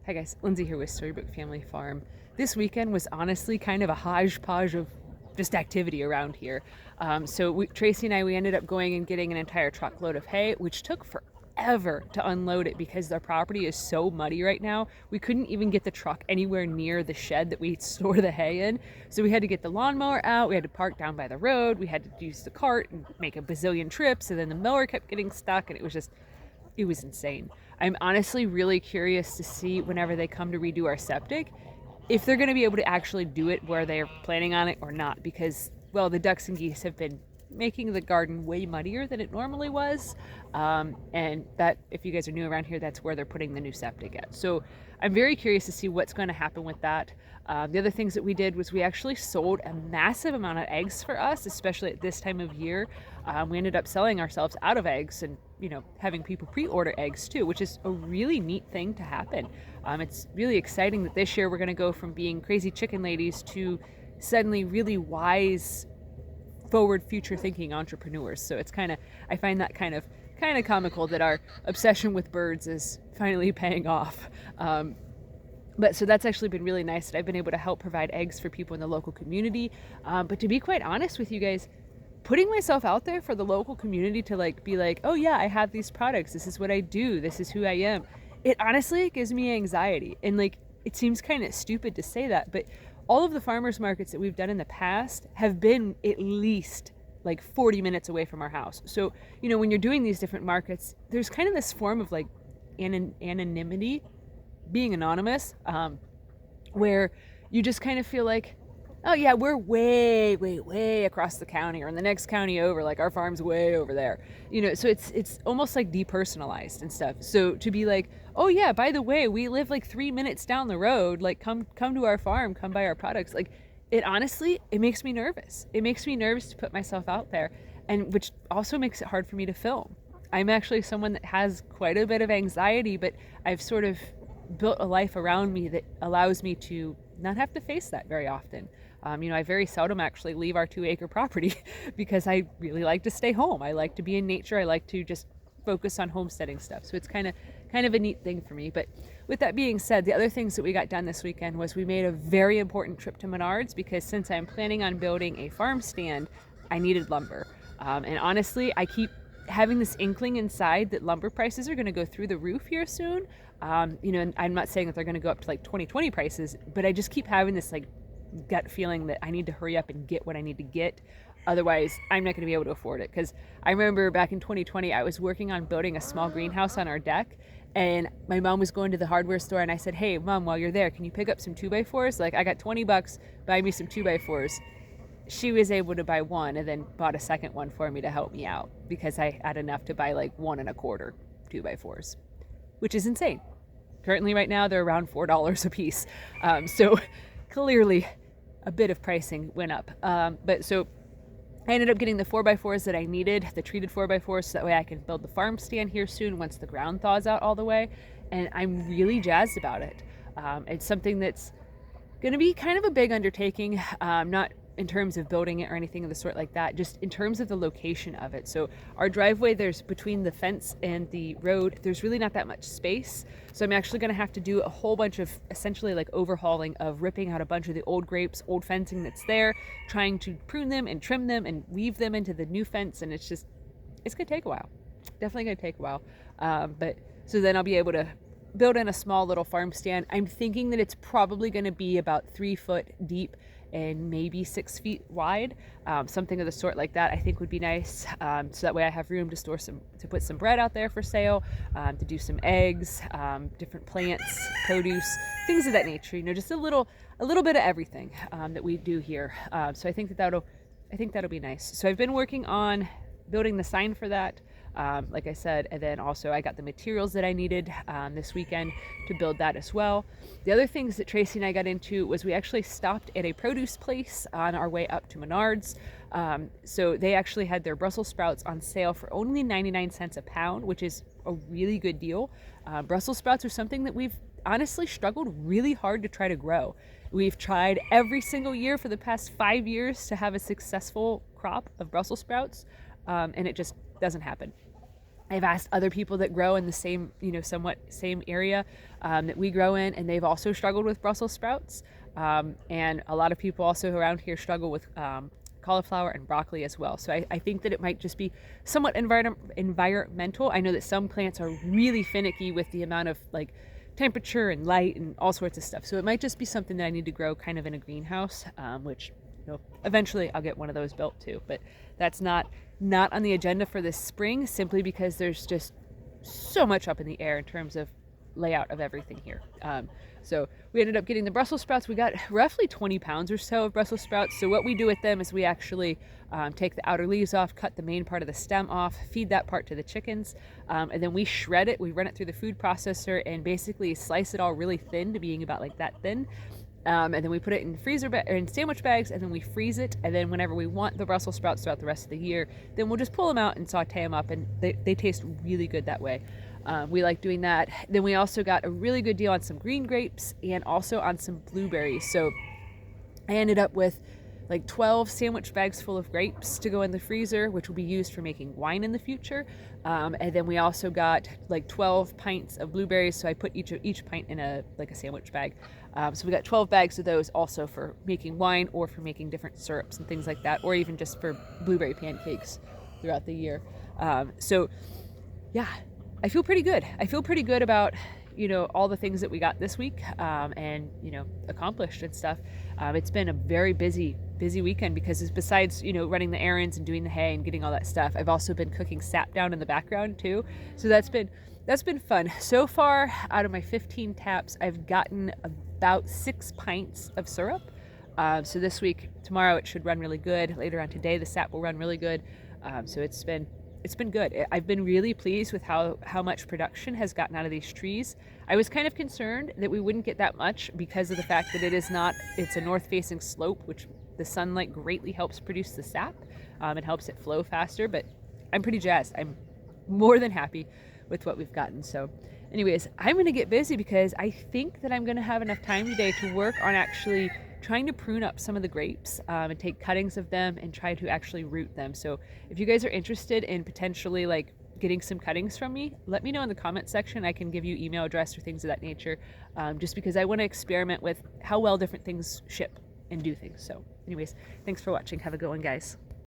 Hi guys, Lindsay here with Storybook Family Farm. This weekend was honestly kind of a hodgepodge of just activity around here. Tracy and we ended up going and getting an entire truckload of hay, which took forever to unload it because our property is so muddy right now. We couldn't even get the truck anywhere near the shed that we store the hay in. So we had to get the lawnmower out, we had to park down by the road, we had to use the cart and make a bazillion trips, and then the mower kept getting stuck, and it was insane. I'm honestly really curious to see whenever they come to redo our septic, if they're going to be able to actually do it where they're planning on it or not, because, well, the ducks and geese have been making the garden way muddier than it normally was. And that, if you guys are new around here, that's where they're putting the new septic at. So I'm very curious to see what's going to happen with that. The other things that we did was we actually sold a massive amount of eggs for us, especially at this time of year. We ended up selling ourselves out of eggs and, having people pre-order eggs too, which is a really neat thing to happen. It's really exciting that this year we're going to go from being crazy chicken ladies to suddenly really wise, forward, future thinking entrepreneurs. So I find that kind of comical that our obsession with birds is finally paying off. So that's actually been really nice that I've been able to help provide eggs for people in the local community. But to be quite honest with you guys, putting myself out there for the local community to be like, oh yeah, I have these products, this is what I do, this is who I am, it honestly gives me anxiety. And it seems kind of stupid to say that, but all of the farmers markets that we've done in the past have been at least 40 minutes away from our house. So, when you're doing these different markets, there's kind of this form of anonymity, being anonymous, where you just kind of feel like, oh yeah, we're way, way, way across the county, or in the next county over, our farm's way over there. So it's almost depersonalized and stuff. So to be like, oh yeah, by the way, we live 3 minutes down the road, come to our farm, come buy our products. It honestly, it makes me nervous. It makes me nervous to put myself out there, and which also makes it hard for me to film. I'm actually someone that has quite a bit of anxiety, but I've sort of built a life around me that allows me to not have to face that very often. I very seldom actually leave our 2-acre property because I really like to stay home. I like to be in nature. I like to just focus on homesteading stuff. So it's kind of a neat thing for me. But with that being said, the other things that we got done this weekend was we made a very important trip to Menards, because since I'm planning on building a farm stand, I needed lumber. And honestly, I keep having this inkling inside that lumber prices are going to go through the roof here soon. And I'm not saying that they're going to go up to 2020 prices, but I just keep having this gut feeling that I need to hurry up and get what I need to get. Otherwise, I'm not going to be able to afford it. Because I remember back in 2020, I was working on building a small greenhouse on our deck, and my mom was going to the hardware store, and I said, hey mom, while you're there, can you pick up some 2x4s? I got $20, buy me some 2x4s. She was able to buy one and then bought a second one for me to help me out, because I had enough to buy 1.25 2x4s, which is insane. Currently right now they're around $4 a piece. So clearly a bit of pricing went up. So I ended up getting the 4x4s that I needed, the treated 4x4s, so that way I can build the farm stand here soon once the ground thaws out all the way. And I'm really jazzed about it. It's something that's going to be kind of a big undertaking, not in terms of building it or anything of the sort like that, just in terms of the location of it. So our driveway, there's between the fence and the road, there's really not that much space. So I'm actually going to have to do a whole bunch of essentially overhauling, of ripping out a bunch of the old grapes, old fencing that's there, trying to prune them and trim them and weave them into the new fence. And it's going to take a while. Definitely going to take a while. But so then I'll be able to build in a small little farm stand. I'm thinking that it's probably going to be about 3 foot deep and maybe 6 feet wide, something of the sort like that. I think would be nice. So that way I have room to put some bread out there for sale, to do some eggs, different plants, produce, things of that nature. Just a little bit of everything that we do here. So I think that'll be nice. So I've been working on building the sign for that. Like I said, and then also I got the materials that I needed this weekend to build that as well. The other things that Tracy and I got into was we actually stopped at a produce place on our way up to Menards. So they actually had their Brussels sprouts on sale for only 99 cents a pound, which is a really good deal. Brussels sprouts are something that we've honestly struggled really hard to try to grow. We've tried every single year for the past 5 years to have a successful crop of Brussels sprouts, and it just doesn't happen. I've asked other people that grow in the same, somewhat same area that we grow in, and they've also struggled with Brussels sprouts. And a lot of people also around here struggle with cauliflower and broccoli as well. So I think that it might just be somewhat environmental. I know that some plants are really finicky with the amount of like temperature and light and all sorts of stuff. So it might just be something that I need to grow kind of in a greenhouse, which eventually I'll get one of those built too. But that's not on the agenda for this spring, simply because there's just so much up in the air in terms of layout of everything here. So we ended up getting the Brussels sprouts. We got roughly 20 pounds or so of Brussels sprouts. So what we do with them is we actually take the outer leaves off, cut the main part of the stem off, feed that part to the chickens, and then we shred it. We run it through the food processor and basically slice it all really thin to being about like that thin. And then we put it in in sandwich bags, and then we freeze it. And then whenever we want the Brussels sprouts throughout the rest of the year, then we'll just pull them out and saute them up, and they taste really good that way. We like doing that. Then we also got a really good deal on some green grapes and also on some blueberries. So I ended up with like 12 sandwich bags full of grapes to go in the freezer, which will be used for making wine in the future. And then we also got like 12 pints of blueberries. So I put each pint in a sandwich bag. So we got 12 bags of those also for making wine or for making different syrups and things like that, or even just for blueberry pancakes throughout the year. So yeah, I feel pretty good. I feel pretty good about, all the things that we got this week, and, accomplished and stuff. It's been a very busy weekend because besides, running the errands and doing the hay and getting all that stuff, I've also been cooking sap down in the background too. So that's been fun. So far, out of my 15 taps, I've gotten about 6 pints of syrup. So this week, tomorrow it should run really good. Later on today, the sap will run really good. So it's been good. I've been really pleased with how much production has gotten out of these trees. I was kind of concerned that we wouldn't get that much because of the fact that it's a north-facing slope, which the sunlight greatly helps produce the sap. It helps it flow faster, but I'm pretty jazzed. I'm more than happy with what we've gotten. So anyways, I'm going to get busy because I think that I'm going to have enough time today to work on actually trying to prune up some of the grapes and take cuttings of them and try to actually root them. So if you guys are interested in potentially like getting some cuttings from me, let me know in the comment section. I can give you email address or things of that nature, just because I want to experiment with how well different things ship and do things. So anyways, thanks for watching. Have a good one, guys.